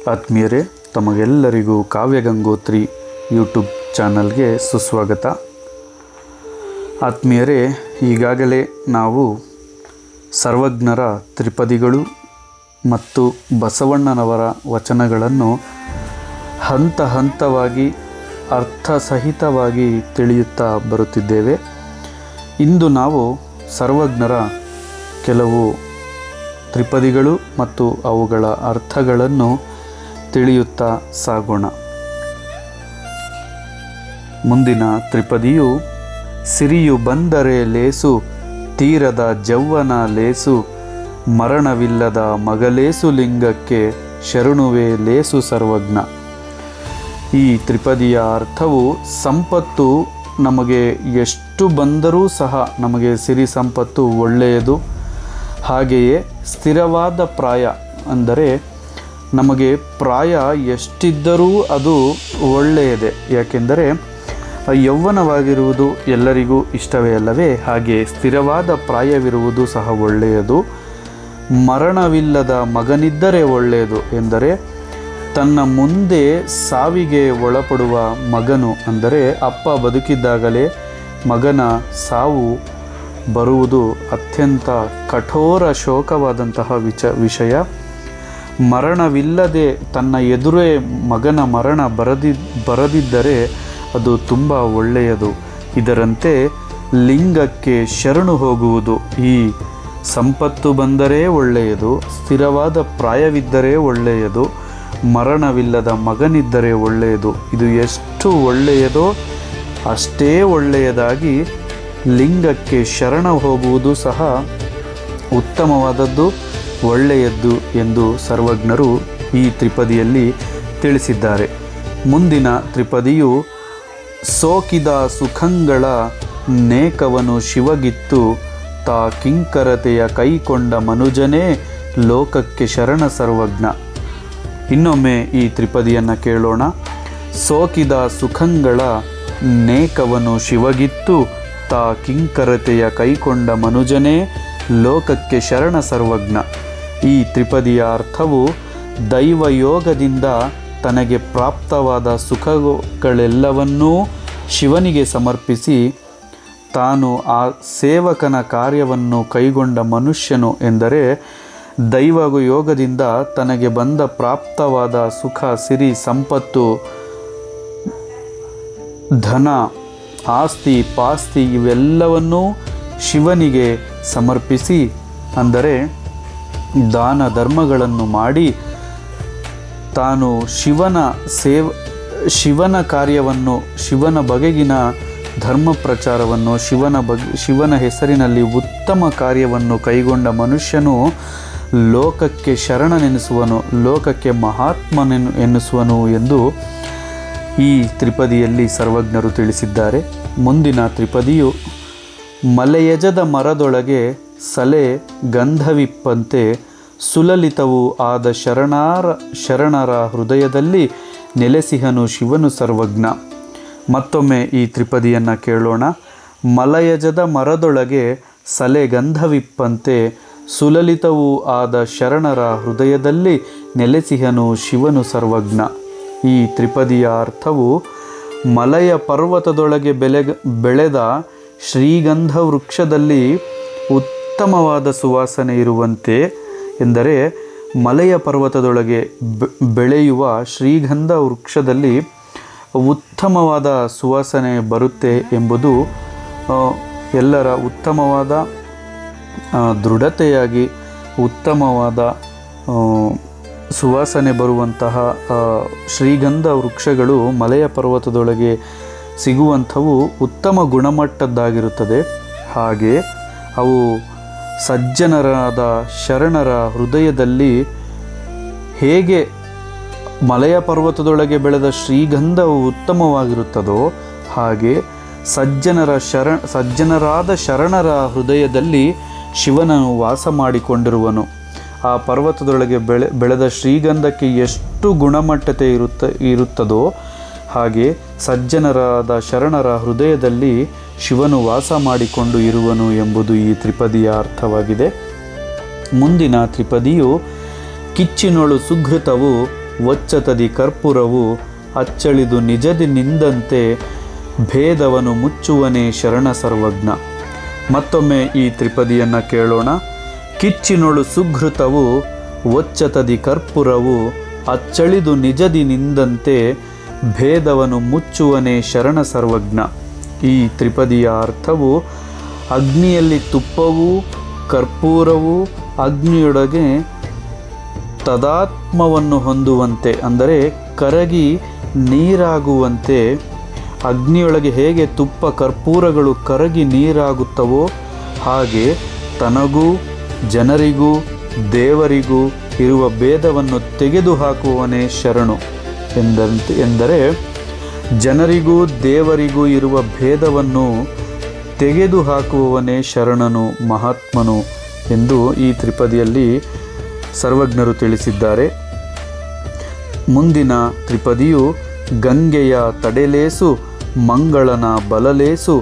ಆತ್ಮೀಯರೇ, ತಮಗೆಲ್ಲರಿಗೂ ಕಾವ್ಯಗಂಗೋತ್ರಿ ಯೂಟ್ಯೂಬ್ ಚಾನಲ್ಗೆ ಸುಸ್ವಾಗತ. ಆತ್ಮೀಯರೇ, ಈಗಾಗಲೇ ನಾವು ಸರ್ವಜ್ಞರ ತ್ರಿಪದಿಗಳು ಮತ್ತು ಬಸವಣ್ಣನವರ ವಚನಗಳನ್ನು ಹಂತ ಹಂತವಾಗಿ ಅರ್ಥಸಹಿತವಾಗಿ ತಿಳಿಯುತ್ತಾ ಬರುತ್ತಿದ್ದೇವೆ. ಇಂದು ನಾವು ಸರ್ವಜ್ಞರ ಕೆಲವು ತ್ರಿಪದಿಗಳು ಮತ್ತು ಅವುಗಳ ಅರ್ಥಗಳನ್ನು ತಿಳಿಯುತ್ತಾ ಸಾಗೋಣ. ಮುಂದಿನ ತ್ರಿಪದಿಯು ಸಿರಿಯು ಬಂದರೆ ಲೇಸು, ತೀರದ ಜವ್ವನ ಲೇಸು, ಮರಣವಿಲ್ಲದ ಮಗಲೇಸು ಲಿಂಗಕ್ಕೆ ಶರಣುವೆ ಲೇಸು ಸರ್ವಜ್ಞ. ಈ ತ್ರಿಪದಿಯ ಅರ್ಥವು ಸಂಪತ್ತು ನಮಗೆ ಎಷ್ಟು ಬಂದರೂ ಸಹ ನಮಗೆ ಸಿರಿ ಸಂಪತ್ತು ಒಳ್ಳೆಯದು. ಹಾಗೆಯೇ ಸ್ಥಿರವಾದ ಪ್ರಾಯ ಅಂದರೆ ನಮಗೆ ಪ್ರಾಯ ಎಷ್ಟಿದ್ದರೂ ಅದು ಒಳ್ಳೆಯದೇ. ಯಾಕೆಂದರೆ ಯೌವನವಾಗಿರುವುದು ಎಲ್ಲರಿಗೂ ಇಷ್ಟವೇ ಅಲ್ಲವೇ? ಹಾಗೆ ಸ್ಥಿರವಾದ ಪ್ರಾಯವಿರುವುದು ಸಹ ಒಳ್ಳೆಯದು. ಮರಣವಿಲ್ಲದ ಮಗನಿದ್ದರೆ ಒಳ್ಳೆಯದು ಎಂದರೆ ತನ್ನ ಮುಂದೆ ಸಾವಿಗೆ ಒಳಪಡುವ ಮಗನು, ಅಂದರೆ ಅಪ್ಪ ಬದುಕಿದ್ದಾಗಲೇ ಮಗನ ಸಾವು ಬರುವುದು ಅತ್ಯಂತ ಕಠೋರ ಶೋಕವಾದಂತಹ ವಿಷಯ. ಮರಣವಿಲ್ಲದೆ ತನ್ನ ಎದುರೇ ಮಗನ ಮರಣ ಬರದಿದ್ದರೆ ಅದು ತುಂಬ ಒಳ್ಳೆಯದು. ಇದರಂತೆ ಲಿಂಗಕ್ಕೆ ಶರಣು ಹೋಗುವುದು, ಈ ಸಂಪತ್ತು ಬಂದರೆ ಒಳ್ಳೆಯದು, ಸ್ಥಿರವಾದ ಪ್ರಾಯವಿದ್ದರೆ ಒಳ್ಳೆಯದು, ಮರಣವಿಲ್ಲದ ಮಗನಿದ್ದರೆ ಒಳ್ಳೆಯದು. ಇದು ಎಷ್ಟು ಒಳ್ಳೆಯದೋ ಅಷ್ಟೇ ಒಳ್ಳೆಯದಾಗಿ ಲಿಂಗಕ್ಕೆ ಶರಣ ಹೋಗುವುದು ಸಹ ಉತ್ತಮವಾದದ್ದು, ಒಳ್ಳೆಯದ್ದು ಎಂದು ಸರ್ವಜ್ಞರು ಈ ತ್ರಿಪದಿಯಲ್ಲಿ ತಿಳಿಸಿದ್ದಾರೆ. ಮುಂದಿನ ತ್ರಿಪದಿಯು ಸೋಕಿದ ಸುಖಂಗಳ ನೇಕವನು ಶಿವಗಿತ್ತು, ತಾ ಕಿಂಕರತೆಯ ಕೈಕೊಂಡ ಮನುಜನೇ ಲೋಕಕ್ಕೆ ಶರಣ ಸರ್ವಜ್ಞ. ಇನ್ನೊಮ್ಮೆ ಈ ತ್ರಿಪದಿಯನ್ನು ಕೇಳೋಣ. ಸೋಕಿದ ಸುಖಂಗಳ ನೇಕವನು ಶಿವಗಿತ್ತು, ತಾ ಕಿಂಕರತೆಯ ಕೈಕೊಂಡ ಮನುಜನೇ ಲೋಕಕ್ಕೆ ಶರಣ ಸರ್ವಜ್ಞ. ಈ ತ್ರಿಪದಿಯ ಅರ್ಥವು ದೈವಯೋಗದಿಂದ ತನಗೆ ಪ್ರಾಪ್ತವಾದ ಸುಖಗಳೆಲ್ಲವನ್ನೂ ಶಿವನಿಗೆ ಸಮರ್ಪಿಸಿ ತಾನು ಆ ಸೇವಕನ ಕಾರ್ಯವನ್ನು ಕೈಗೊಂಡ ಮನುಷ್ಯನು. ಎಂದರೆ ದೈವಯೋಗದಿಂದ ತನಗೆ ಬಂದ ಪ್ರಾಪ್ತವಾದ ಸುಖ, ಸಿರಿ, ಸಂಪತ್ತು, ಧನ, ಆಸ್ತಿ, ಪಾಸ್ತಿ ಇವೆಲ್ಲವನ್ನೂ ಶಿವನಿಗೆ ಸಮರ್ಪಿಸಿ, ಅಂದರೆ ದಾನ ಧರ್ಮಗಳನ್ನು ಮಾಡಿ ತಾನು ಶಿವನ ಕಾರ್ಯವನ್ನು, ಶಿವನ ಬಗೆಗಿನ ಧರ್ಮ ಪ್ರಚಾರವನ್ನು, ಶಿವನ ಹೆಸರಿನಲ್ಲಿ ಉತ್ತಮ ಕಾರ್ಯವನ್ನು ಕೈಗೊಂಡ ಮನುಷ್ಯನು ಲೋಕಕ್ಕೆ ಶರಣನೆನಿಸುವನು, ಲೋಕಕ್ಕೆ ಮಹಾತ್ಮನೆನಿಸುವನು ಎಂದು ಈ ತ್ರಿಪದಿಯಲ್ಲಿ ಸರ್ವಜ್ಞರು ತಿಳಿಸಿದ್ದಾರೆ. ಮುಂದಿನ ತ್ರಿಪದಿಯು ಮಲೆಯಜದ ಮರದೊಳಗೆ ಸಲೆ ಗಂಧವಿಪ್ಪಂತೆ, ಸುಲಲಿತವೂ ಆದ ಶರಣರ ಹೃದಯದಲ್ಲಿ ನೆಲೆಸಿಹನು ಶಿವನು ಸರ್ವಜ್ಞ. ಮತ್ತೊಮ್ಮೆ ಈ ತ್ರಿಪದಿಯನ್ನು ಕೇಳೋಣ. ಮಲಯಜದ ಮರದೊಳಗೆ ಸಲೆ ಗಂಧವಿಪ್ಪಂತೆ, ಸುಲಲಿತವೂ ಆದ ಶರಣರ ಹೃದಯದಲ್ಲಿ ನೆಲೆಸಿಹನು ಶಿವನು ಸರ್ವಜ್ಞ. ಈ ತ್ರಿಪದಿಯ ಅರ್ಥವು ಮಲಯ ಪರ್ವತದೊಳಗೆ ಬೆಳೆದ ಶ್ರೀಗಂಧ ವೃಕ್ಷದಲ್ಲಿ ಉತ್ತಮವಾದ ಸುವಾಸನೆ ಇರುವಂತೆ, ಎಂದರೆ ಮಲಯ ಪರ್ವತದೊಳಗೆ ಬೆಳೆಯುವ ಶ್ರೀಗಂಧ ವೃಕ್ಷದಲ್ಲಿ ಉತ್ತಮವಾದ ಸುವಾಸನೆ ಬರುತ್ತೆ ಎಂಬುದು ಎಲ್ಲರ ಉತ್ತಮವಾದ ದೃಢತೆಯಾಗಿ ಉತ್ತಮವಾದ ಸುವಾಸನೆ ಬರುವಂತಹ ಶ್ರೀಗಂಧ ವೃಕ್ಷಗಳು ಮಲೆಯ ಪರ್ವತದೊಳಗೆ ಸಿಗುವಂಥವು ಉತ್ತಮ ಗುಣಮಟ್ಟದ್ದಾಗಿರುತ್ತದೆ. ಹಾಗೆ ಅವು ಸಜ್ಜನರಾದ ಶರಣರ ಹೃದಯದಲ್ಲಿ ಹೇಗೆ ಮಲೆಯ ಪರ್ವತದೊಳಗೆ ಬೆಳೆದ ಶ್ರೀಗಂಧವು ಉತ್ತಮವಾಗಿರುತ್ತದೋ ಹಾಗೆ ಸಜ್ಜನರಾದ ಶರಣರ ಹೃದಯದಲ್ಲಿ ಶಿವನನ್ನು ವಾಸ ಮಾಡಿಕೊಂಡಿರುವನು. ಆ ಪರ್ವತದೊಳಗೆ ಬೆಳೆದ ಶ್ರೀಗಂಧಕ್ಕೆ ಎಷ್ಟು ಗುಣಮಟ್ಟತೆ ಇರುತ್ತದೋ ಹಾಗೆ ಸಜ್ಜನರಾದ ಶರಣರ ಹೃದಯದಲ್ಲಿ ಶಿವನು ವಾಸ ಮಾಡಿಕೊಂಡು ಇರುವನು ಎಂಬುದು ಈ ತ್ರಿಪದಿಯ ಅರ್ಥವಾಗಿದೆ. ಮುಂದಿನ ತ್ರಿಪದಿಯು ಕಿಚ್ಚಿನೊಳು ಸುಘೃತವು ಒಚ್ಚತದಿ ಕರ್ಪೂರವು ಅಚ್ಚಳಿದು ನಿಜದಿ ನಿಂದಂತೆ ಭೇದವನ್ನು ಮುಚ್ಚುವನೇ ಶರಣ ಸರ್ವಜ್ಞ. ಮತ್ತೊಮ್ಮೆ ಈ ತ್ರಿಪದಿಯನ್ನು ಕೇಳೋಣ. ಕಿಚ್ಚಿನೊಳು ಸುಘೃತವು ಒಚ್ಚತದಿ ಕರ್ಪೂರವು ಅಚ್ಚಳಿದು ನಿಜದಿ ನಿಂದಂತೆ ಭೇದವನ್ನು ಮುಚ್ಚುವನೇ ಶರಣ ಸರ್ವಜ್ಞ. ಈ ತ್ರಿಪದಿಯ ಅರ್ಥವು ಅಗ್ನಿಯಲ್ಲಿ ತುಪ್ಪವು ಕರ್ಪೂರವು ಅಗ್ನಿಯೊಳಗೆ ತದಾತ್ಮವನ್ನು ಹೊಂದುವಂತೆ, ಅಂದರೆ ಕರಗಿ ನೀರಾಗುವಂತೆ, ಅಗ್ನಿಯೊಳಗೆ ಹೇಗೆ ತುಪ್ಪ ಕರ್ಪೂರಗಳು ಕರಗಿ ನೀರಾಗುತ್ತವೋ ಹಾಗೆ ತನಗೂ ಜನರಿಗೂ ದೇವರಿಗೂ ಇರುವ ಭೇದವನ್ನು ತೆಗೆದುಹಾಕುವವನೇ ಶರಣು ಎಂದರೆ ಜನರಿಗೂ ದೇವರಿಗೂ ಇರುವ ಭೇದವನ್ನು ತೆಗೆದುಹಾಕುವವನೇ ಶರಣನು ಮಹಾತ್ಮನು ಎಂದು ಈ ತ್ರಿಪದಿಯಲ್ಲಿ ಸರ್ವಜ್ಞರು ತಿಳಿಸಿದ್ದಾರೆ. ಮುಂದಿನ ತ್ರಿಪದಿಯು ಗಂಗೆಯ ತಡೆಲೇಸು ಮಂಗಳನ ಬಲಲೇಸು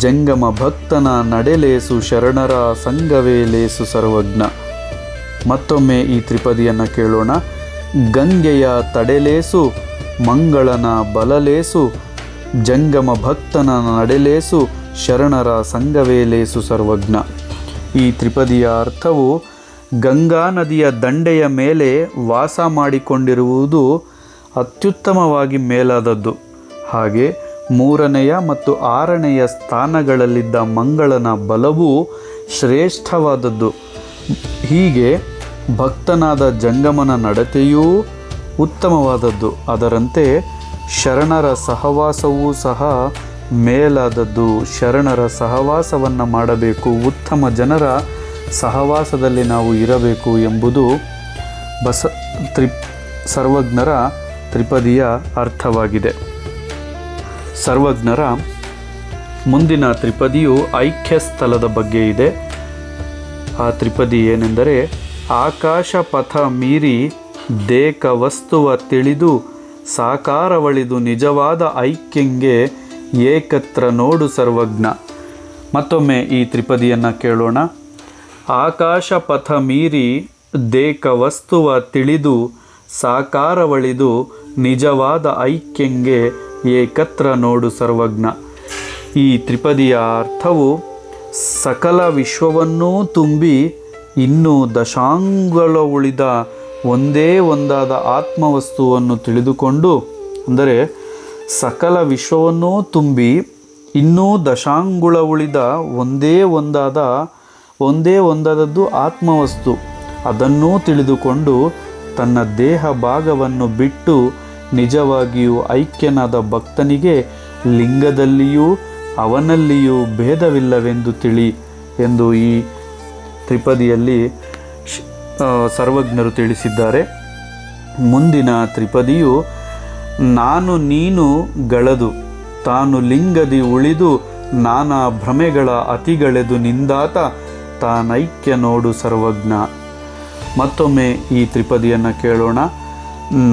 ಜಂಗಮ ಭಕ್ತನ ನಡೆಲೇಸು ಶರಣರ ಸಂಗವೇ ಲೇಸು ಸರ್ವಜ್ಞ. ಮತ್ತೊಮ್ಮೆ ಈ ತ್ರಿಪದಿಯನ್ನು ಕೇಳೋಣ. ಗಂಗೆಯ ತಡೆಲೇಸು ಮಂಗಳನ ಬಲಲೇಸು ಜಂಗಮ ಭಕ್ತನ ನಡೆಲೇಸು ಶರಣರ ಸಂಗವೇ ಲೇಸು ಸರ್ವಜ್ಞ. ಈ ತ್ರಿಪದಿಯ ಅರ್ಥವು ಗಂಗಾ ನದಿಯ ದಂಡೆಯ ಮೇಲೆ ವಾಸ ಮಾಡಿಕೊಂಡಿರುವುದು ಅತ್ಯುತ್ತಮವಾಗಿ ಮೇಲಾದದ್ದು. ಹಾಗೆ 3ನೆಯ ಮತ್ತು 6ನೆಯ ಸ್ಥಾನಗಳಲ್ಲಿದ್ದ ಮಂಗಳನ ಬಲವೂ ಶ್ರೇಷ್ಠವಾದದ್ದು. ಹೀಗೆ ಭಕ್ತನಾದ ಜಂಗಮನ ನಡತೆಯೂ ಉತ್ತಮವಾದದ್ದು. ಅದರಂತೆ ಶರಣರ ಸಹವಾಸವೂ ಸಹ ಮೇಲಾದದ್ದು. ಶರಣರ ಸಹವಾಸವನ್ನು ಮಾಡಬೇಕು, ಉತ್ತಮ ಜನರ ಸಹವಾಸದಲ್ಲಿ ನಾವು ಇರಬೇಕು ಎಂಬುದು ಸರ್ವಜ್ಞರ ತ್ರಿಪದಿಯ ಅರ್ಥವಾಗಿದೆ. ಸರ್ವಜ್ಞರ ಮುಂದಿನ ತ್ರಿಪದಿಯು ಐಕ್ಯ ಸ್ಥಳದ ಬಗ್ಗೆ ಇದೆ. ಆ ತ್ರಿಪದಿ ಏನೆಂದರೆ, ಆಕಾಶ ಪಥ ಮೀರಿ ದೇಕ ವಸ್ತುವ ತಿಳಿದು ಸಾಕಾರವಳಿದು ನಿಜವಾದ ಐಕ್ಯಂಗೆ ಏಕತ್ರ ನೋಡು ಸರ್ವಜ್ಞ. ಮತ್ತೊಮ್ಮೆ ಈ ತ್ರಿಪದಿಯನ್ನು ಕೇಳೋಣ. ಆಕಾಶ ಪಥ ಮೀರಿ ದೇಕ ವಸ್ತುವ ತಿಳಿದು ಸಾಕಾರವಳಿದು ನಿಜವಾದ ಐಕ್ಯಂಗೆ ಏಕತ್ರ ನೋಡು ಸರ್ವಜ್ಞ. ಈ ತ್ರಿಪದಿಯ ಅರ್ಥವು ಸಕಲ ವಿಶ್ವವನ್ನೂ ತುಂಬಿ ಇನ್ನೂ ದಶಾಂಗುಲ ಉಳಿದ ಒಂದೇ ಒಂದಾದ ಆತ್ಮವಸ್ತುವನ್ನು ತಿಳಿದುಕೊಂಡು, ಅಂದರೆ ಸಕಲ ವಿಶ್ವವನ್ನೂ ತುಂಬಿ ಇನ್ನೂ ದಶಾಂಗುಳ ಉಳಿದ ಒಂದೇ ಒಂದಾದದ್ದು ಆತ್ಮವಸ್ತು, ಅದನ್ನೂ ತಿಳಿದುಕೊಂಡು ತನ್ನ ದೇಹ ಭಾಗವನ್ನು ಬಿಟ್ಟು ನಿಜವಾಗಿಯೂ ಐಕ್ಯನಾದ ಭಕ್ತನಿಗೆ ಲಿಂಗದಲ್ಲಿಯೂ ಅವನಲ್ಲಿಯೂ ಭೇದವಿಲ್ಲವೆಂದು ತಿಳಿ ಎಂದು ಈ ತ್ರಿಪದಿಯಲ್ಲಿ ಸರ್ವಜ್ಞರು ತಿಳಿಸಿದ್ದಾರೆ. ಮುಂದಿನ ತ್ರಿಪದಿಯು ನಾನು ನೀನು ಗಳದು ತಾನು ಲಿಂಗದಿ ಉಳಿದು ನಾನಾ ಭ್ರಮೆಗಳ ಅತಿಗಳೆದು ನಿಂದಾತ ತಾನೈಕ್ಯ ನೋಡು ಸರ್ವಜ್ಞ. ಮತ್ತೊಮ್ಮೆ ಈ ತ್ರಿಪದಿಯನ್ನು ಕೇಳೋಣ.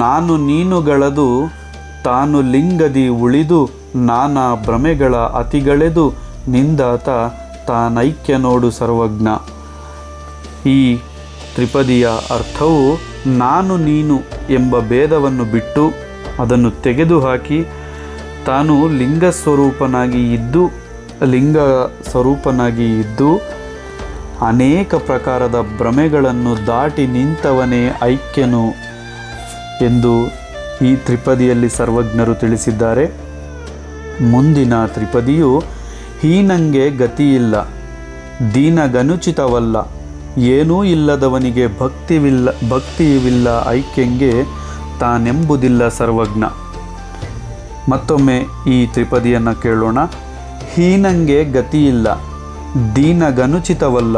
ನಾನು ನೀನುಗಳದು ತಾನು ಲಿಂಗದಿ ಉಳಿದು ನಾನಾ ಭ್ರಮೆಗಳ ಅತಿಗಳೆದು ನಿಂದಾತ ತಾನೈಕ್ಯ ನೋಡು ಸರ್ವಜ್ಞ. ಈ ತ್ರಿಪದಿಯ ಅರ್ಥವು ನಾನು ನೀನು ಎಂಬ ಭೇದವನ್ನು ಬಿಟ್ಟು ಅದನ್ನು ತೆಗೆದುಹಾಕಿ ತಾನು ಲಿಂಗ ಸ್ವರೂಪನಾಗಿ ಇದ್ದು ಅನೇಕ ಪ್ರಕಾರದ ಭ್ರಮೆಗಳನ್ನು ದಾಟಿ ನಿಂತವನೇ ಐಕ್ಯನು ಎಂದು ಈ ತ್ರಿಪದಿಯಲ್ಲಿ ಸರ್ವಜ್ಞರು ತಿಳಿಸಿದ್ದಾರೆ. ಮುಂದಿನ ತ್ರಿಪದಿಯು ಹೀನಂಗೆ ಗತಿಯಿಲ್ಲ ದೀನಗನುಚಿತವಲ್ಲ ಏನೂ ಇಲ್ಲದವನಿಗೆ ಭಕ್ತಿಯಿಲ್ಲ ಐಕ್ಯಂಗೆ ತಾನೆಂಬುದಿಲ್ಲ ಸರ್ವಜ್ಞ. ಮತ್ತೊಮ್ಮೆ ಈ ತ್ರಿಪದಿಯನ್ನು ಕೇಳೋಣ. ಹೀನಂಗೆ ಗತಿಯಿಲ್ಲ ದೀನಗನುಚಿತವಲ್ಲ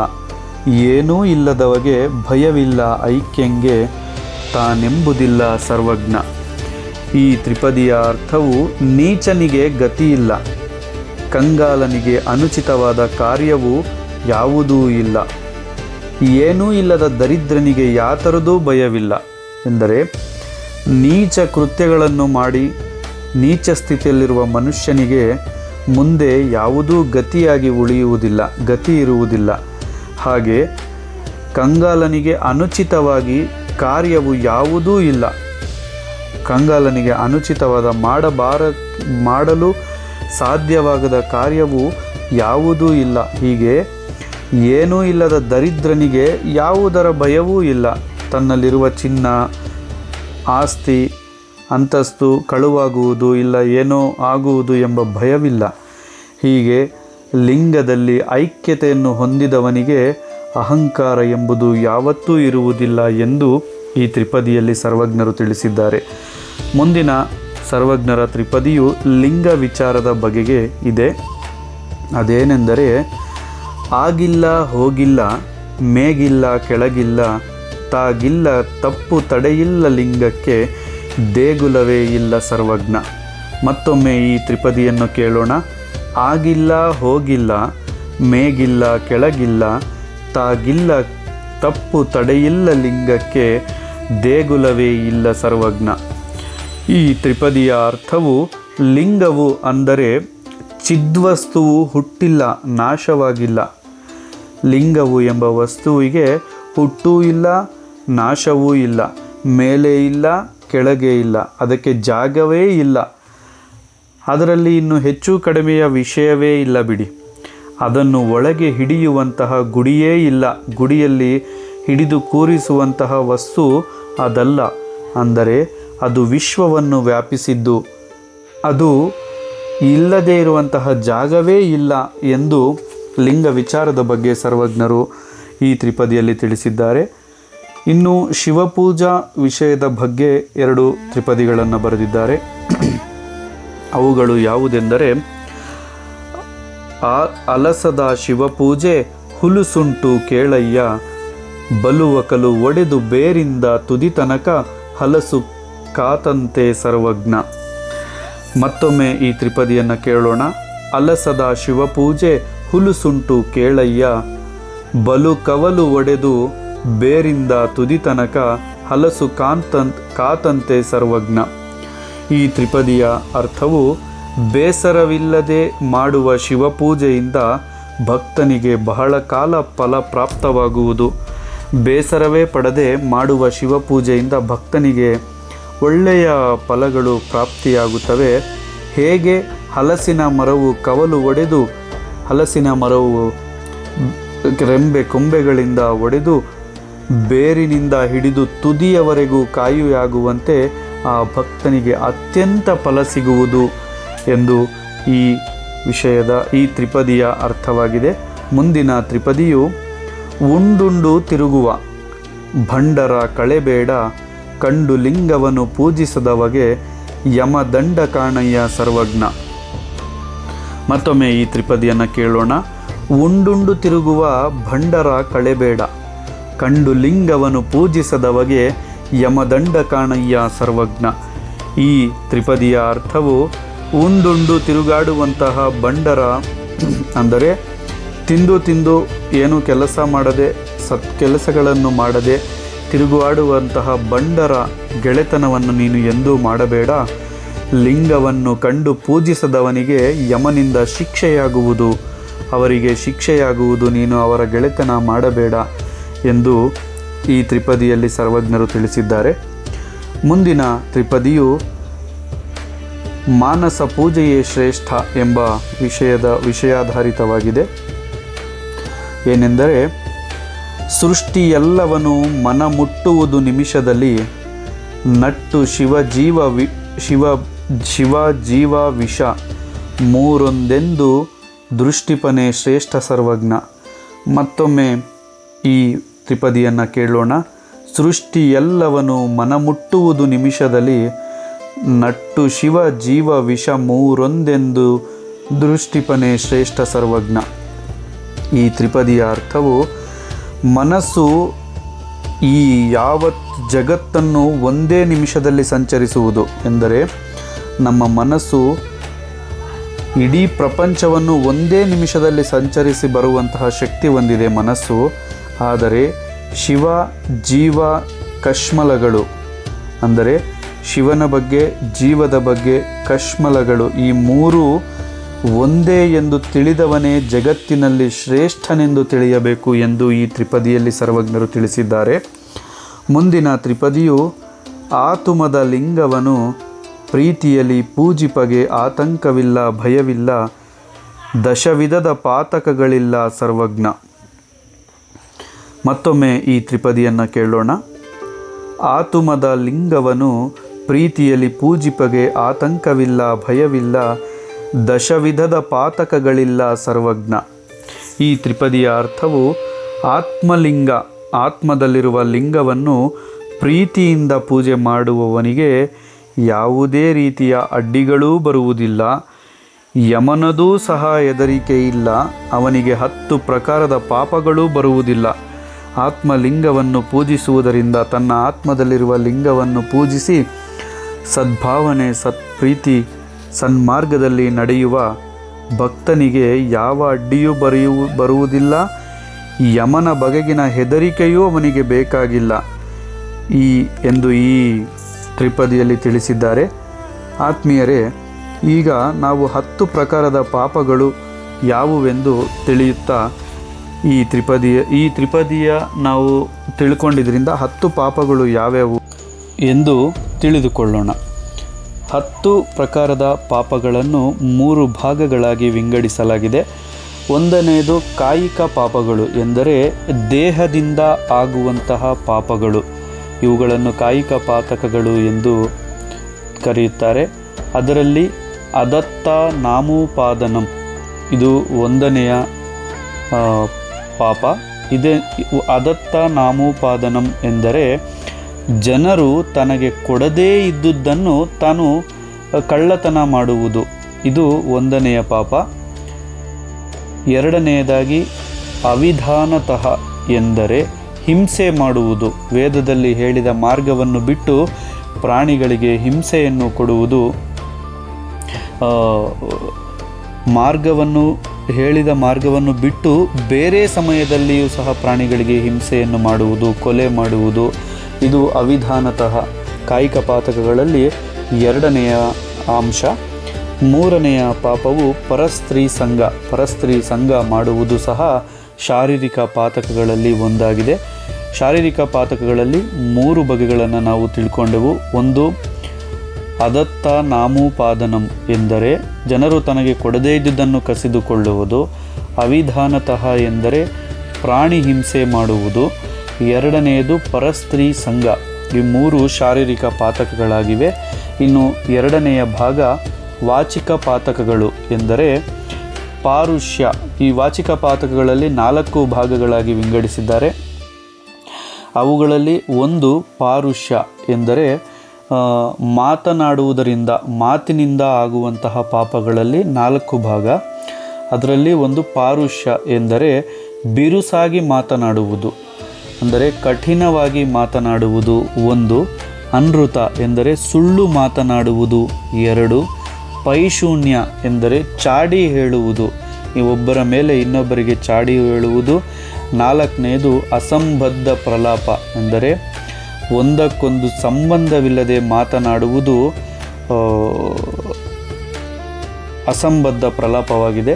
ಏನೂ ಇಲ್ಲದವಗೆ ಭಯವಿಲ್ಲ ಐಕ್ಯಂಗೆ ತಾನೆಂಬುದಿಲ್ಲ ಸರ್ವಜ್ಞ. ಈ ತ್ರಿಪದಿಯ ಅರ್ಥವು ನೀಚನಿಗೆ ಗತಿಯಿಲ್ಲ, ಕಂಗಾಲನಿಗೆ ಅನುಚಿತವಾದ ಕಾರ್ಯವೂ ಯಾವುದೂ ಇಲ್ಲ, ಏನೂ ಇಲ್ಲದ ದರಿದ್ರನಿಗೆ ಯಾತರದೂ ಭಯವಿಲ್ಲ. ಎಂದರೆ ನೀಚ ಕೃತ್ಯಗಳನ್ನು ಮಾಡಿ ನೀಚ ಸ್ಥಿತಿಯಲ್ಲಿರುವ ಮನುಷ್ಯನಿಗೆ ಮುಂದೆ ಯಾವುದೂ ಗತಿ ಇರುವುದಿಲ್ಲ. ಹಾಗೆ ಕಂಗಾಲನಿಗೆ ಅನುಚಿತವಾಗಿ ಕಾರ್ಯವು ಯಾವುದೂ ಇಲ್ಲ, ಕಂಗಾಲನಿಗೆ ಅನುಚಿತವಾದ ಮಾಡಲು ಸಾಧ್ಯವಾಗದ ಕಾರ್ಯವು ಯಾವುದೂ ಇಲ್ಲ. ಹೀಗೆ ಏನೂ ಇಲ್ಲದ ದರಿದ್ರನಿಗೆ ಯಾವುದರ ಭಯವೂ ಇಲ್ಲ. ತನ್ನಲ್ಲಿರುವ ಚಿನ್ನ, ಆಸ್ತಿ, ಅಂತಸ್ತು ಕಳುವಾಗುವುದು ಇಲ್ಲ, ಏನೋ ಆಗುವುದು ಎಂಬ ಭಯವಿಲ್ಲ. ಹೀಗೆ ಲಿಂಗದಲ್ಲಿ ಐಕ್ಯತೆಯನ್ನು ಹೊಂದಿದವನಿಗೆ ಅಹಂಕಾರ ಎಂಬುದು ಯಾವತ್ತೂ ಇರುವುದಿಲ್ಲ ಎಂದು ಈ ತ್ರಿಪದಿಯಲ್ಲಿ ಸರ್ವಜ್ಞರು ತಿಳಿಸಿದ್ದಾರೆ. ಮುಂದಿನ ಸರ್ವಜ್ಞರ ತ್ರಿಪದಿಯು ಲಿಂಗ ವಿಚಾರದ ಬಗೆಗೆ ಇದೆ. ಅದೇನೆಂದರೆ, ಆಗಿಲ್ಲ ಹೋಗಿಲ್ಲ, ಮೇಗಿಲ್ಲ ಕೆಳಗಿಲ್ಲ, ತಾಗಿಲ್ಲ ತಪ್ಪು ತಡೆಯಿಲ್ಲ ಲಿಂಗಕ್ಕೆ, ದೇಗುಲವೇ ಇಲ್ಲ ಸರ್ವಜ್ಞ. ಮತ್ತೊಮ್ಮೆ ಈ ತ್ರಿಪದಿಯನ್ನು ಕೇಳೋಣ. ಆಗಿಲ್ಲ ಹೋಗಿಲ್ಲ, ಮೇಗಿಲ್ಲ ಕೆಳಗಿಲ್ಲ, ತಾಗಿಲ್ಲ ತಪ್ಪು ತಡೆಯಿಲ್ಲ ಲಿಂಗಕ್ಕೆ, ದೇಗುಲವೇ ಇಲ್ಲ ಸರ್ವಜ್ಞ. ಈ ತ್ರಿಪದಿಯ ಅರ್ಥವು, ಲಿಂಗವು ಅಂದರೆ ಚಿದ್ವಸ್ತುವು ಹುಟ್ಟಿಲ್ಲ, ನಾಶವಾಗಿಲ್ಲ. ಲಿಂಗವು ಎಂಬ ವಸ್ತುವಿಗೆ ಹುಟ್ಟೂ ಇಲ್ಲ, ನಾಶವೂ ಇಲ್ಲ, ಮೇಲೆ ಇಲ್ಲ, ಕೆಳಗೆ ಇಲ್ಲ, ಅದಕ್ಕೆ ಜಾಗವೇ ಇಲ್ಲ, ಅದರಲ್ಲಿ ಇನ್ನು ಹೆಚ್ಚು ಕಡಿಮೆಯ ವಿಷಯವೇ ಇಲ್ಲ ಬಿಡಿ. ಅದನ್ನು ಒಳಗೆ ಹಿಡಿಯುವಂತಹ ಗುಡಿಯೇ ಇಲ್ಲ, ಗುಡಿಯಲ್ಲಿ ಹಿಡಿದು ಕೂರಿಸುವಂತಹ ವಸ್ತು ಅದಲ್ಲ. ಅಂದರೆ ಅದು ವಿಶ್ವವನ್ನು ವ್ಯಾಪಿಸಿದ್ದು, ಅದು ಇಲ್ಲದೇ ಇರುವಂತಹ ಜಾಗವೇ ಇಲ್ಲ ಎಂದು ಲಿಂಗ ವಿಚಾರದ ಬಗ್ಗೆ ಸರ್ವಜ್ಞರು ಈ ತ್ರಿಪದಿಯಲ್ಲಿ ತಿಳಿಸಿದ್ದಾರೆ. ಇನ್ನು ಶಿವಪೂಜಾ ವಿಷಯದ ಬಗ್ಗೆ 2 ತ್ರಿಪದಿಗಳನ್ನು ಬರೆದಿದ್ದಾರೆ. ಅವುಗಳು ಯಾವುದೆಂದರೆ, ಅಲಸದ ಶಿವಪೂಜೆ ಹುಲುಸುಂಟು ಕೇಳಯ್ಯ, ಬಲುವಕಲು ಒಡೆದು ಬೇರಿಂದ ತುದಿ ತನಕ ಹಲಸು ಕಾತಂತೆ ಸರ್ವಜ್ಞ. ಮತ್ತೊಮ್ಮೆ ಈ ತ್ರಿಪದಿಯನ್ನು ಕೇಳೋಣ. ಅಲಸದ ಶಿವಪೂಜೆ ಹುಲುಸುಂಟು ಕೇಳಯ್ಯ, ಬಲು ಕವಲು ಒಡೆದು ಬೇರಿಂದ ತುದಿ ತನಕ ಹಲಸು ಕಾತಂತೆ ಸರ್ವಜ್ಞ. ಈ ತ್ರಿಪದಿಯ ಅರ್ಥವು, ಬೇಸರವಿಲ್ಲದೆ ಮಾಡುವ ಶಿವಪೂಜೆಯಿಂದ ಭಕ್ತನಿಗೆ ಬಹಳ ಕಾಲ ಫಲ ಪ್ರಾಪ್ತವಾಗುವುದು. ಬೇಸರವೇ ಪಡದೆ ಮಾಡುವ ಶಿವಪೂಜೆಯಿಂದ ಭಕ್ತನಿಗೆ ಒಳ್ಳೆಯ ಫಲಗಳು ಪ್ರಾಪ್ತಿಯಾಗುತ್ತವೆ. ಹೇಗೆ ಹಲಸಿನ ಮರವು ಕವಲು ಒಡೆದು, ಹಲಸಿನ ಮರವು ಕೊಂಬೆಗಳಿಂದ ಒಡೆದು ಬೇರಿನಿಂದ ಹಿಡಿದು ತುದಿಯವರೆಗೂ ಕಾಯುಯಾಗುವಂತೆ ಆ ಭಕ್ತನಿಗೆ ಅತ್ಯಂತ ಫಲ ಸಿಗುವುದು ಎಂದು ಈ ತ್ರಿಪದಿಯ ಅರ್ಥವಾಗಿದೆ. ಮುಂದಿನ ತ್ರಿಪದಿಯು, ಉಂಡುಂಡು ತಿರುಗುವ ಭಂಡರ ಕಳೆಬೇಡ, ಕಂಡು ಲಿಂಗವನ್ನು ಪೂಜಿಸದವಗೆ ಯಮದಂಡ ಕಾಣಯ್ಯ ಸರ್ವಜ್ಞ. ಮತ್ತೊಮ್ಮೆ ಈ ತ್ರಿಪದಿಯನ್ನು ಕೇಳೋಣ. ಉಂಡುಂಡು ತಿರುಗುವ ಭಂಡರ ಕಳೆಬೇಡ, ಕಂಡು ಲಿಂಗವನ್ನು ಪೂಜಿಸದವಗೆ ಯಮದಂಡ ಕಾಣಯ್ಯ ಸರ್ವಜ್ಞ. ಈ ತ್ರಿಪದಿಯ ಅರ್ಥವು, ಉಂಡುಂಡು ತಿರುಗಾಡುವಂತಹ ಭಂಡರ ಅಂದರೆ ತಿಂದು ಏನು ಕೆಲಸ ಮಾಡದೆ, ಸತ್ಕೆಲಸಗಳನ್ನು ಮಾಡದೆ ತಿರುಗಾಡುವಂತಹ ಭಂಡರ ಗೆಳೆತನವನ್ನು ನೀನು ಎಂದೂ ಮಾಡಬೇಡ. ಲಿಂಗವನ್ನು ಕಂಡು ಪೂಜಿಸದವನಿಗೆ ಯಮನಿಂದ ಶಿಕ್ಷೆಯಾಗುವುದು, ಅವರಿಗೆ ಶಿಕ್ಷೆಯಾಗುವುದು, ನೀನು ಅವರ ಗೆಳೆತನ ಮಾಡಬೇಡ ಎಂದು ಈ ತ್ರಿಪದಿಯಲ್ಲಿ ಸರ್ವಜ್ಞರು ತಿಳಿಸಿದ್ದಾರೆ. ಮುಂದಿನ ತ್ರಿಪದಿಯು ಮಾನಸ ಪೂಜೆಯೇ ಶ್ರೇಷ್ಠ ಎಂಬ ವಿಷಯಾಧಾರಿತವಾಗಿದೆ. ಏನೆಂದರೆ, ಸೃಷ್ಟಿಯೆಲ್ಲವನು ಮನ ಮುಟ್ಟುವುದು ನಿಮಿಷದಲ್ಲಿ, ನಟ್ಟು ಶಿವ ಜೀವ ವಿಷ ಮೂರೊಂದೆಂದು ದೃಷ್ಟಿಪನೆ ಶ್ರೇಷ್ಠ ಸರ್ವಜ್ಞ. ಮತ್ತೊಮ್ಮೆ ಈ ತ್ರಿಪದಿಯನ್ನು ಕೇಳೋಣ. ಸೃಷ್ಟಿಯೆಲ್ಲವನು ಮನಮುಟ್ಟುವುದು ನಿಮಿಷದಲ್ಲಿ, ನಟ್ಟು ಶಿವ ಜೀವ ವಿಷ ಮೂರೊಂದೆಂದು ದೃಷ್ಟಿಪನೆ ಶ್ರೇಷ್ಠ ಸರ್ವಜ್ಞ. ಈ ತ್ರಿಪದಿಯ ಅರ್ಥವು, ಮನಸ್ಸು ಈ ಯಾವತ್ ಜಗತ್ತನ್ನು ಒಂದೇ ನಿಮಿಷದಲ್ಲಿ ಸಂಚರಿಸುವುದು. ಎಂದರೆ ನಮ್ಮ ಮನಸ್ಸು ಇಡೀ ಪ್ರಪಂಚವನ್ನು ಒಂದೇ ನಿಮಿಷದಲ್ಲಿ ಸಂಚರಿಸಿ ಬರುವಂತಹ ಶಕ್ತಿ ಹೊಂದಿದೆ ಮನಸ್ಸು. ಆದರೆ ಶಿವ ಜೀವ ಕಶ್ಮಲಗಳು ಅಂದರೆ ಶಿವನ ಬಗ್ಗೆ, ಜೀವದ ಬಗ್ಗೆ, ಕಶ್ಮಲಗಳು ಈ ಮೂರೂ ಒಂದೇ ಎಂದು ತಿಳಿದವನೇ ಜಗತ್ತಿನಲ್ಲಿ ಶ್ರೇಷ್ಠನೆಂದು ತಿಳಿಯಬೇಕು ಎಂದು ಈ ತ್ರಿಪದಿಯಲ್ಲಿ ಸರ್ವಜ್ಞರು ತಿಳಿಸಿದ್ದಾರೆ. ಮುಂದಿನ ತ್ರಿಪದಿಯು ಆತುಮದ ಲಿಂಗವನು ಪ್ರೀತಿಯಲ್ಲಿ ಪೂಜಿಪಗೆ ಆತಂಕವಿಲ್ಲ ಭಯವಿಲ್ಲ ದಶವಿಧದ ಪಾತಕಗಳಿಲ್ಲ ಸರ್ವಜ್ಞ. ಮತ್ತೊಮ್ಮೆ ಈ ತ್ರಿಪದಿಯನ್ನು ಕೇಳೋಣ. ಆತುಮದ ಲಿಂಗವನು ಪ್ರೀತಿಯಲ್ಲಿ ಪೂಜಿಪಗೆ ಆತಂಕವಿಲ್ಲ ಭಯವಿಲ್ಲ ದಶವಿಧದ ಪಾತಕಗಳಿಲ್ಲ ಸರ್ವಜ್ಞ. ಈ ತ್ರಿಪದಿಯ ಅರ್ಥವು ಆತ್ಮಲಿಂಗ, ಆತ್ಮದಲ್ಲಿರುವ ಲಿಂಗವನ್ನು ಪ್ರೀತಿಯಿಂದ ಪೂಜೆ ಮಾಡುವವನಿಗೆ ಯಾವುದೇ ರೀತಿಯ ಅಡ್ಡಿಗಳೂ ಬರುವುದಿಲ್ಲ, ಯಮನದೂ ಸಹ ಹೆದರಿಕೆ ಇಲ್ಲ, ಅವನಿಗೆ 10 ಪ್ರಕಾರದ ಪಾಪಗಳೂ ಬರುವುದಿಲ್ಲ. ಆತ್ಮಲಿಂಗವನ್ನು ಪೂಜಿಸುವುದರಿಂದ ತನ್ನ ಆತ್ಮದಲ್ಲಿರುವ ಲಿಂಗವನ್ನು ಪೂಜಿಸಿ ಸದ್ಭಾವನೆ, ಸತ್ಪ್ರೀತಿ, ಸನ್ಮಾರ್ಗದಲ್ಲಿ ನಡೆಯುವ ಭಕ್ತನಿಗೆ ಯಾವ ಅಡ್ಡಿಯೂ ಬರುವುದಿಲ್ಲ, ಯಮನ ಬಗೆಗಿನ ಹೆದರಿಕೆಯೂ ಅವನಿಗೆ ಬೇಕಾಗಿಲ್ಲ ಎಂದು ಈ ತ್ರಿಪದಿಯಲ್ಲಿ ತಿಳಿಸಿದ್ದಾರೆ. ಆತ್ಮೀಯರೇ, ಈಗ ನಾವು 10 ಪ್ರಕಾರದ ಪಾಪಗಳು ಯಾವುವೆಂದು ತಿಳಿಯುತ್ತಾ ಈ ತ್ರಿಪದಿಯ ನಾವು ತಿಳ್ಕೊಂಡಿದ್ದರಿಂದ 10 ಪಾಪಗಳು ಯಾವ್ಯಾವು ಎಂದು ತಿಳಿದುಕೊಳ್ಳೋಣ. 10 ಪ್ರಕಾರದ ಪಾಪಗಳನ್ನು 3 ಭಾಗಗಳಾಗಿ ವಿಂಗಡಿಸಲಾಗಿದೆ. ಒಂದನೆಯದು ಕಾಯಿಕ ಪಾಪಗಳು, ಎಂದರೆ ದೇಹದಿಂದ ಆಗುವಂತಹ ಪಾಪಗಳು. ಇವುಗಳನ್ನು ಕಾಯಿಕ ಪಾತಕಗಳು ಎಂದು ಕರೆಯುತ್ತಾರೆ. ಅದರಲ್ಲಿ ಅದತ್ತ ನಾಮೋಪಾದನಂ ಇದು ಒಂದನೆಯ ಪಾಪ. ಅದತ್ತ ನಾಮೋಪಾದನಂ ಎಂದರೆ ಜನರು ತನಗೆ ಕೊಡದೇ ಇದ್ದುದನ್ನು ತಾನು ಕಳ್ಳತನ ಮಾಡುವುದು, ಇದು ಒಂದನೆಯ ಪಾಪ. ಎರಡನೆಯದಾಗಿ ಅವಿಧಾನತಃ ಎಂದರೆ ಹಿಂಸೆ ಮಾಡುವುದು, ವೇದದಲ್ಲಿ ಹೇಳಿದ ಮಾರ್ಗವನ್ನು ಬಿಟ್ಟು ಪ್ರಾಣಿಗಳಿಗೆ ಹಿಂಸೆಯನ್ನು ಕೊಡುವುದು. ಹೇಳಿದ ಮಾರ್ಗವನ್ನು ಬಿಟ್ಟು ಬೇರೆ ಸಮಯದಲ್ಲಿಯೂ ಸಹ ಪ್ರಾಣಿಗಳಿಗೆ ಹಿಂಸೆಯನ್ನು ಮಾಡುವುದು, ಕೊಲೆ ಮಾಡುವುದು, ಇದು ಅವಿಧಾನತಃ ಕಾಯಿಕ ಪಾತಕಗಳಲ್ಲಿ ಎರಡನೆಯ ಅಂಶ. ಮೂರನೆಯ ಪಾಪವು ಪರಸ್ತ್ರೀ ಸಂಗ ಮಾಡುವುದು ಸಹ ಶಾರೀರಿಕ ಪಾತಕಗಳಲ್ಲಿ ಒಂದಾಗಿದೆ. ಶಾರೀರಿಕ ಪಾತಕಗಳಲ್ಲಿ 3 ಬಗೆಗಳನ್ನು ನಾವು ತಿಳ್ಕೊಂಡೆವು. ಒಂದು ಅದತ್ತ ನಾಮೋಪಾದನಂ ಎಂದರೆ ಜನರು ತನಗೆ ಕೊಡದೇ ಇದ್ದುದನ್ನು ಕಸಿದುಕೊಳ್ಳುವುದು. ಅವಿಧಾನತಃ ಎಂದರೆ ಪ್ರಾಣಿ ಹಿಂಸೆ ಮಾಡುವುದು. ಎರಡನೆಯದು ಪರಸ್ತ್ರೀ ಸಂಗ. ಈ 3 ಶಾರೀರಿಕ ಪಾತಕಗಳಾಗಿವೆ. ಇನ್ನು ಎರಡನೆಯ ಭಾಗ ವಾಚಿಕ ಪಾತಕಗಳು ಎಂದರೆ ಪಾರುಷ್ಯ. ಈ ವಾಚಿಕ ಪಾತಕಗಳಲ್ಲಿ 4 ಭಾಗಗಳಾಗಿ ವಿಂಗಡಿಸಿದ್ದಾರೆ. ಅವುಗಳಲ್ಲಿ ಒಂದು ಪಾರುಷ್ಯ ಎಂದರೆ ಮಾತನಾಡುವುದರಿಂದ, ಮಾತಿನಿಂದ ಆಗುವಂತಹ ಪಾಪಗಳಲ್ಲಿ 4 ಭಾಗ. ಅದರಲ್ಲಿ ಒಂದು ಪಾರುಷ್ಯ ಎಂದರೆ ಬಿರುಸಾಗಿ ಮಾತನಾಡುವುದು, ಅಂದರೆ ಕಠಿಣವಾಗಿ ಮಾತನಾಡುವುದು. ಒಂದು ಅನೃತ ಎಂದರೆ ಸುಳ್ಳು ಮಾತನಾಡುವುದು. 2 ಪೈಶೂನ್ಯ ಎಂದರೆ ಚಾಡಿ ಹೇಳುವುದು, ಒಬ್ಬರ ಮೇಲೆ ಇನ್ನೊಬ್ಬರಿಗೆ ಚಾಡಿ ಹೇಳುವುದು. 4ನೇದು ಅಸಂಬದ್ಧ ಪ್ರಲಾಪ ಎಂದರೆ ಒಂದಕ್ಕೊಂದು ಸಂಬಂಧವಿಲ್ಲದೆ ಮಾತನಾಡುವುದು ಅಸಂಬದ್ಧ ಪ್ರಲಾಪವಾಗಿದೆ.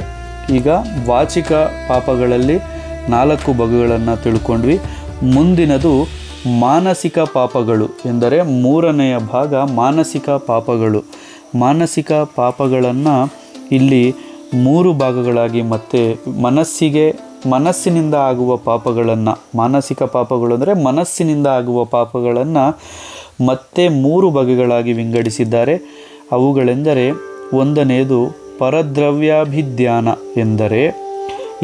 ಈಗ ವಾಚಿಕ ಪಾಪಗಳಲ್ಲಿ 4 ಬಗೆಗಳನ್ನು ತಿಳ್ಕೊಂಡ್ವಿ. ಮುಂದಿನದು ಮಾನಸಿಕ ಪಾಪಗಳು ಎಂದರೆ 3ನೆಯ ಭಾಗ ಮಾನಸಿಕ ಪಾಪಗಳು. ಮಾನಸಿಕ ಪಾಪಗಳನ್ನು ಇಲ್ಲಿ 3 ಭಾಗಗಳಾಗಿ ಮತ್ತೆ ಮನಸ್ಸಿನಿಂದ ಆಗುವ ಪಾಪಗಳನ್ನು, ಮಾನಸಿಕ ಪಾಪಗಳು ಅಂದರೆ ಮನಸ್ಸಿನಿಂದ ಆಗುವ ಪಾಪಗಳನ್ನು ಮತ್ತೆ 3 ಬಗೆಗಳಾಗಿ ವಿಂಗಡಿಸಿದ್ದಾರೆ. ಅವುಗಳೆಂದರೆ ಒಂದನೆಯದು ಪರದ್ರವ್ಯಾಭಿಧ್ಯಾನ ಎಂದರೆ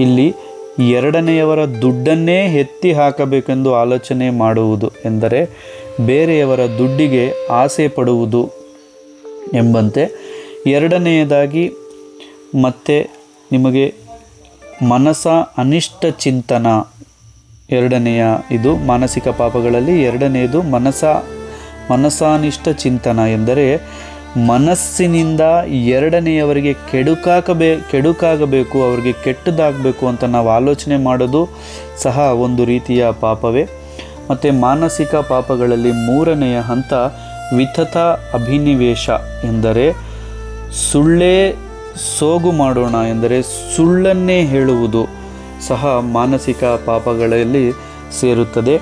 ಇಲ್ಲಿ ಎರಡನೆಯವರ ದುಡ್ಡನ್ನೇ ಎತ್ತಿ ಹಾಕಬೇಕೆಂದು ಆಲೋಚನೆ ಮಾಡುವುದು, ಎಂದರೆ ಬೇರೆಯವರ ದುಡ್ಡಿಗೆ ಆಸೆ ಪಡುವುದು ಎಂಬಂತೆ. ಎರಡನೆಯದಾಗಿ ಮತ್ತೆ ನಿಮಗೆ ಮನಸ ಅನಿಷ್ಟ ಚಿಂತನ, ಎರಡನೆಯ ಇದು ಮಾನಸಿಕ ಪಾಪಗಳಲ್ಲಿ ಎರಡನೆಯದು ಮನಸಾನಿಷ್ಟ ಚಿಂತನ ಎಂದರೆ ಮನಸ್ಸಿನಿಂದ ಎರಡನೆಯವರಿಗೆ ಕೆಡುಕಾಗಬೇಕು, ಅವರಿಗೆ ಕೆಟ್ಟದಾಗಬೇಕು ಅಂತ ನಾವು ಆಲೋಚನೆ ಮಾಡೋದು ಸಹ ಒಂದು ರೀತಿಯ ಪಾಪವೇ. ಮತ್ತು ಮಾನಸಿಕ ಪಾಪಗಳಲ್ಲಿ 3ನೆಯ ಹಂತ ವಿತತ ಅಭಿನಿವೇಶ ಎಂದರೆ ಸುಳ್ಳೇ ಸೋಗು ಮಾಡೋಣ ಎಂದರೆ ಸುಳ್ಳನ್ನೇ ಹೇಳುವುದು ಸಹ ಮಾನಸಿಕ ಪಾಪಗಳಲ್ಲಿ ಸೇರುತ್ತದೆ.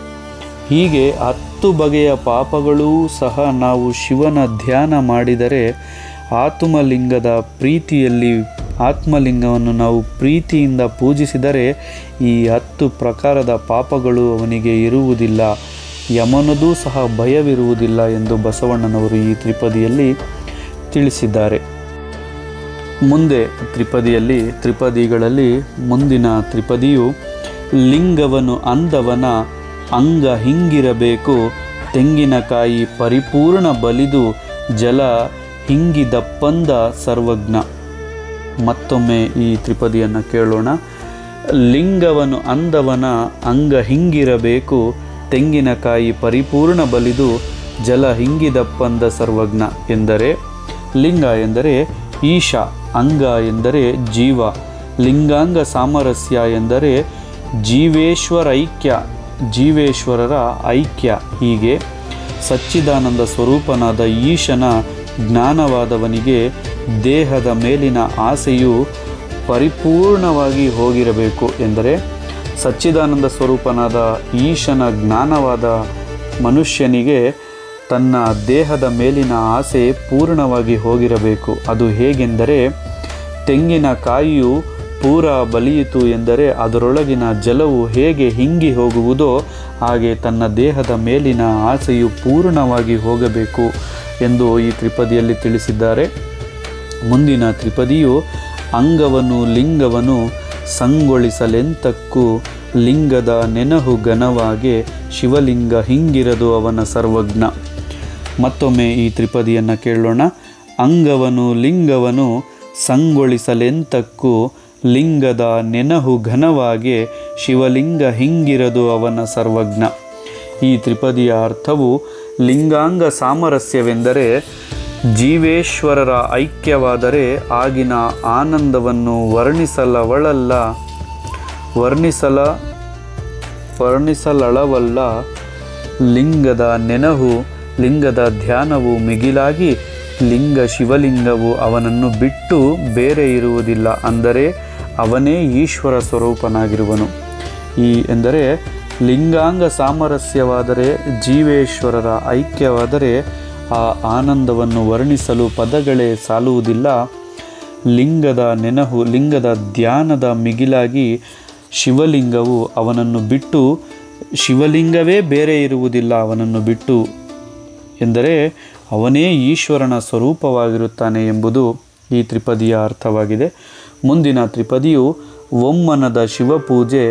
ಹೀಗೆ 10 ಬಗೆಯ ಪಾಪಗಳೂ ಸಹ ನಾವು ಶಿವನ ಧ್ಯಾನ ಮಾಡಿದರೆ ಆತ್ಮಲಿಂಗದ ಪ್ರೀತಿಯಲ್ಲಿ ಆತ್ಮಲಿಂಗವನ್ನು ನಾವು ಪ್ರೀತಿಯಿಂದ ಪೂಜಿಸಿದರೆ ಈ 10 ಪ್ರಕಾರದ ಪಾಪಗಳು ಅವನಿಗೆ ಇರುವುದಿಲ್ಲ, ಯಮನದೂ ಸಹ ಭಯವಿರುವುದಿಲ್ಲ ಎಂದು ಬಸವಣ್ಣನವರು ಈ ತ್ರಿಪದಿಯಲ್ಲಿ ತಿಳಿಸಿದ್ದಾರೆ. ಮುಂದೆ ತ್ರಿಪದಿಗಳಲ್ಲಿ ಮುಂದಿನ ತ್ರಿಪದಿಯು ಲಿಂಗವನು ಅಂದವನ ಅಂಗ ಹಿಂಗಿರಬೇಕು, ತೆಂಗಿನಕಾಯಿ ಪರಿಪೂರ್ಣ ಬಲಿದು ಜಲ ಹಿಂಗಿದಪ್ಪಂದ ಸರ್ವಜ್ಞ. ಮತ್ತೊಮ್ಮೆ ಈ ತ್ರಿಪದಿಯನ್ನು ಕೇಳೋಣ. ಲಿಂಗವನು ಅಂದವನ ಅಂಗ ಹಿಂಗಿರಬೇಕು, ತೆಂಗಿನಕಾಯಿ ಪರಿಪೂರ್ಣ ಬಲಿದು ಜಲ ಹಿಂಗಿದಪ್ಪಂದ ಸರ್ವಜ್ಞ. ಎಂದರೆ ಲಿಂಗ ಎಂದರೆ ಈಶ, ಅಂಗ ಎಂದರೆ ಜೀವ, ಲಿಂಗಾಂಗ ಸಾಮರಸ್ಯ ಎಂದರೆ ಜೀವೇಶ್ವರರ ಐಕ್ಯ. ಹೀಗೆ ಸಚ್ಚಿದಾನಂದ ಸ್ವರೂಪನಾದ ಈಶನ ಜ್ಞಾನವಾದವನಿಗೆ ದೇಹದ ಮೇಲಿನ ಆಸೆಯು ಪರಿಪೂರ್ಣವಾಗಿ ಹೋಗಿರಬೇಕು. ಎಂದರೆ ಸಚ್ಚಿದಾನಂದ ಸ್ವರೂಪನಾದ ಈಶನ ಜ್ಞಾನವಾದ ಮನುಷ್ಯನಿಗೆ ತನ್ನ ದೇಹದ ಮೇಲಿನ ಆಸೆ ಪೂರ್ಣವಾಗಿ ಹೋಗಿರಬೇಕು. ಅದು ಹೇಗೆಂದರೆ ತೆಂಗಿನಕಾಯಿಯು ಪೂರ ಬಲಿಯಿತು ಎಂದರೆ ಅದರೊಳಗಿನ ಜಲವು ಹೇಗೆ ಹಿಂಗಿ ಹೋಗುವುದೋ ಹಾಗೆ ತನ್ನ ದೇಹದ ಮೇಲಿನ ಆಸೆಯು ಪೂರ್ಣವಾಗಿ ಹೋಗಬೇಕು ಎಂದು ಈ ತ್ರಿಪದಿಯಲ್ಲಿ ತಿಳಿಸಿದ್ದಾರೆ. ಮುಂದಿನ ತ್ರಿಪದಿಯು ಅಂಗವನು ಲಿಂಗವನು ಸಂಗೊಳಿಸಲೆಂತಕ್ಕೂ ಲಿಂಗದ ನೆನಹು ಘನವಾಗೆ ಶಿವಲಿಂಗ ಹಿಂಗಿರದು ಅವನ ಸರ್ವಜ್ಞ. ಮತ್ತೊಮ್ಮೆ ಈ ತ್ರಿಪದಿಯನ್ನು ಕೇಳೋಣ. ಅಂಗವನು ಲಿಂಗವನು ಸಂಗೊಳಿಸಲೆಂತಕ್ಕೂ ಲಿಂಗದ ನೆನಹು ಘನವಾಗೆ ಶಿವಲಿಂಗ ಹಿಂಗಿರದು ಅವನ ಸರ್ವಜ್ಞ. ಈ ತ್ರಿಪದಿಯ ಅರ್ಥವು ಲಿಂಗಾಂಗ ಸಾಮರಸ್ಯವೆಂದರೆ ಜೀವೇಶ್ವರರ ಐಕ್ಯವಾದರೆ ಆಗಿನ ಆನಂದವನ್ನು ವರ್ಣಿಸಲಳವಲ್ಲ. ಲಿಂಗದ ನೆನಹು ಲಿಂಗದ ಧ್ಯಾನವು ಮಿಗಿಲಾಗಿ ಲಿಂಗ ಶಿವಲಿಂಗವು ಅವನನ್ನು ಬಿಟ್ಟು ಬೇರೆ ಇರುವುದಿಲ್ಲ. ಅಂದರೆ ಅವನೇ ಈಶ್ವರ ಸ್ವರೂಪನಾಗಿರುವನು. ಎಂದರೆ ಲಿಂಗಾಂಗ ಸಾಮರಸ್ಯವಾದರೆ ಜೀವೇಶ್ವರರ ಐಕ್ಯವಾದರೆ ಆ ಆನಂದವನ್ನು ವರ್ಣಿಸಲು ಪದಗಳೇ ಸಾಲುವುದಿಲ್ಲ. ಲಿಂಗದ ನೆನಹು ಲಿಂಗದ ಧ್ಯಾನದ ಮಿಗಿಲಾಗಿ ಶಿವಲಿಂಗವು ಅವನನ್ನು ಬಿಟ್ಟು ಶಿವಲಿಂಗವೇ ಬೇರೆ ಇರುವುದಿಲ್ಲ ಅವನನ್ನು ಬಿಟ್ಟು. ಎಂದರೆ ಅವನೇ ಈಶ್ವರನ ಸ್ವರೂಪವಾಗಿರುತ್ತಾನೆ ಎಂಬುದು ಈ ತ್ರಿಪದಿಯ ಅರ್ಥವಾಗಿದೆ. ಮುಂದಿನ ತ್ರಿಪದಿಯು ಒಮ್ಮನದ ಶಿವಪೂಜೆ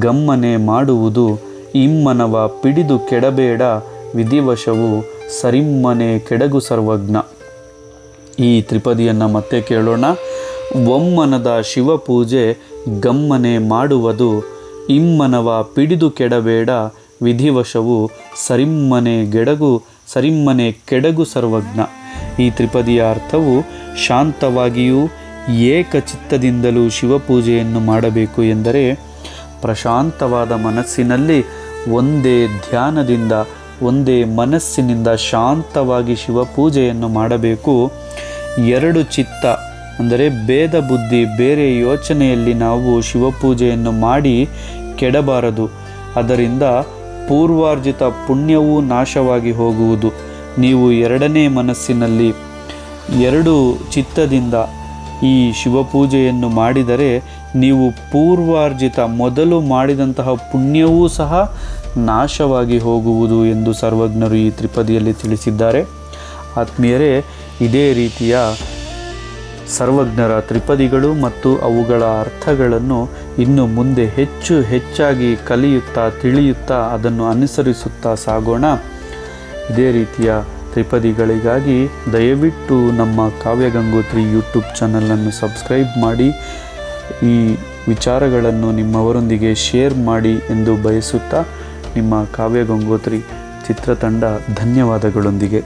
ಗಮ್ಮನೆ ಮಾಡುವುದು, ಇಮ್ಮನವ ಪಿಡಿದು ಕೆಡಬೇಡ ವಿಧಿವಶವು ಸರಿಮ್ಮನೆ ಕೆಡಗು ಸರ್ವಜ್ಞ. ಈ ತ್ರಿಪದಿಯನ್ನು ಮತ್ತೆ ಕೇಳೋಣ. ಒಮ್ಮನದ ಶಿವಪೂಜೆ ಗಮ್ಮನೆ ಮಾಡುವುದು, ಇಮ್ಮನವ ಪಿಡಿದು ಕೆಡಬೇಡ ವಿಧಿವಶವು ಸರಿಮ್ಮನೆ ಕೆಡಗು ಸರ್ವಜ್ಞ. ಈ ತ್ರಿಪದಿಯ ಅರ್ಥವು ಶಾಂತವಾಗಿಯೂ ಏಕಚಿತ್ತದಿಂದಲೂ ಶಿವಪೂಜೆಯನ್ನು ಮಾಡಬೇಕು. ಎಂದರೆ ಪ್ರಶಾಂತವಾದ ಮನಸ್ಸಿನಲ್ಲಿ ಒಂದೇ ಧ್ಯಾನದಿಂದ ಒಂದೇ ಮನಸ್ಸಿನಿಂದ ಶಾಂತವಾಗಿ ಶಿವಪೂಜೆಯನ್ನು ಮಾಡಬೇಕು. 2 ಚಿತ್ತ ಅಂದರೆ ಭೇದ ಬುದ್ಧಿ ಬೇರೆ ಯೋಚನೆಯಲ್ಲಿ ನಾವು ಶಿವಪೂಜೆಯನ್ನು ಮಾಡಿ ಕೆಡಬಾರದು. ಅದರಿಂದ ಪೂರ್ವಾರ್ಜಿತ ಪುಣ್ಯವೂ ನಾಶವಾಗಿ ಹೋಗುವುದು. ನೀವು 2ನೇ ಮನಸ್ಸಿನಲ್ಲಿ 2 ಚಿತ್ತದಿಂದ ಈ ಶಿವಪೂಜೆಯನ್ನು ಮಾಡಿದರೆ ನೀವು ಪೂರ್ವಾರ್ಜಿತ ಮೊದಲು ಮಾಡಿದಂತಹ ಪುಣ್ಯವೂ ಸಹ ನಾಶವಾಗಿ ಹೋಗುವುದು ಎಂದು ಸರ್ವಜ್ಞರು ಈ ತ್ರಿಪದಿಯಲ್ಲಿ ತಿಳಿಸಿದ್ದಾರೆ. ಆತ್ಮೀಯರೇ, ಇದೇ ರೀತಿಯ ಸರ್ವಜ್ಞರ ತ್ರಿಪದಿಗಳು ಮತ್ತು ಅವುಗಳ ಅರ್ಥಗಳನ್ನು ಇನ್ನು ಮುಂದೆ ಹೆಚ್ಚಾಗಿ ಕಲಿಯುತ್ತಾ ತಿಳಿಯುತ್ತಾ ಅದನ್ನು ಅನುಸರಿಸುತ್ತಾ ಸಾಗೋಣ. ಇದೇ ರೀತಿಯ ತ್ರಿಪದಿಗಳಿಗಾಗಿ ದಯವಿಟ್ಟು ನಮ್ಮ ಕಾವ್ಯಗಂಗೋತ್ರಿ ಯೂಟ್ಯೂಬ್ ಚಾನಲನ್ನು ಸಬ್ಸ್ಕ್ರೈಬ್ ಮಾಡಿ, ಈ ವಿಚಾರಗಳನ್ನು ನಿಮ್ಮವರೊಂದಿಗೆ ಶೇರ್ ಮಾಡಿ ಎಂದು ಬಯಸುತ್ತಾ ನಿಮ್ಮ ಕಾವ್ಯಗಂಗೋತ್ರಿ ಚಿತ್ರತಂಡ ಧನ್ಯವಾದಗಳೊಂದಿಗೆ.